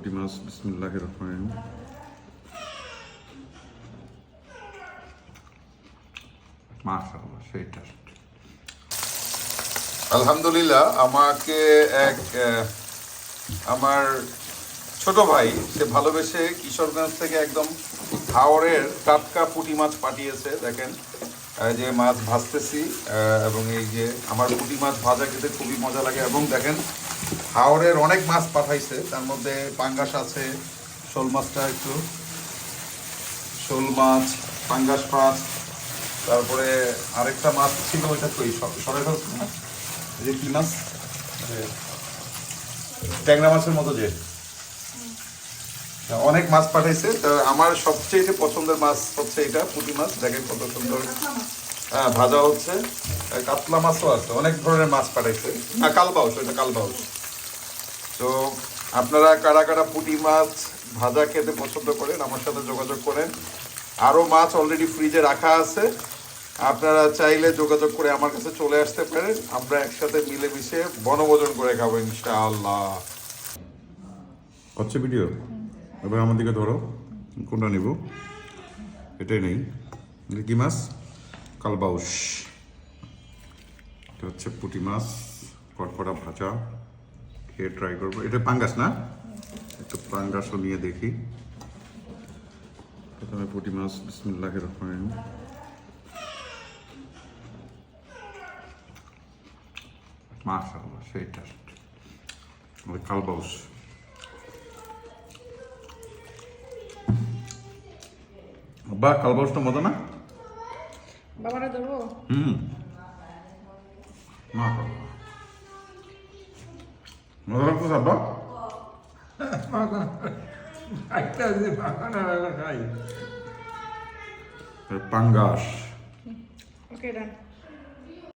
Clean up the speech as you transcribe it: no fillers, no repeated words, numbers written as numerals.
পুঁটি মাছ বিসমিল্লাহির রহমানির রহিম। মাশাআল্লাহ সেই টেস্ট। আলহামদুলিল্লাহ আমাকে আমার ছোট ভাই সে ভালোবেসে কিশোরগঞ্জ থেকে একদম হাওরের টাটকা পুঁটি মাছ পাঠিয়েছে। দেখেন এই যে মাছ ভাজতেছি এবং এই যে আমার পুঁটি মাছ ভাজা খেতে খুবই মজা লাগে। এবং দেখেন হাওরের অনেক মাছ পাঠাইছে, তার মধ্যে পাঙ্গাস আছে, শোল মাছটা একটু শোল মাছ, পাঙ্গাস মাছ, তারপরে আরেকটা মাছ ছিল ওইটা তো সরাই ফেলছে না, এই যে কি মাছ ট্যাংরা মাছের মতো যে অনেক মাছ পাঠাইছে। তো আমার সবচেয়ে পছন্দের মাছ হচ্ছে এটা পুঁটি মাছ। দেখেন কত সুন্দর ভাজা হচ্ছে। কাতলা মাছও আছে, অনেক ধরনের মাছ পাঠাইছে। না কালবাউস, ওইটা কালবাউস। তো আপনারা কারা কারা পুঁটি মাছ ভাজা খেতে পছন্দ করেন আমার সাথে যোগাযোগ করেন। আরও মাছ অলরেডি ফ্রিজে রাখা আছে, আপনারা চাইলে যোগাযোগ করে আমার কাছে চলে আসতে পারেন। আমরা একসাথে মিলেমিশে বনভোজন করে খাবো ইনশাআল্লাহ। হচ্ছে ভিডিও, এবার আমার দিকে ধরো, কোনটা নিব? এটাই নেই। কি মাছ? কালবাউস। এটা হচ্ছে পুঁটি মাছ কটকটা ভাজা, খেয়ে ট্রাই করবো। এটা পাঙ্গাস না? একটু পাঙ্গাসও নিয়ে দেখি। প্রথমে পুঁটি মাছ বিসমিল্লাহির রহমানির রহিম। মাশাআল্লাহ সেই টেস্ট। কালবাউস বা কালবাউসটা মজা না? বাবারা দেবো। মাশাআল্লাহ মজা লাগতো আব্বা। পাঙ্গাস। ওকে ডান।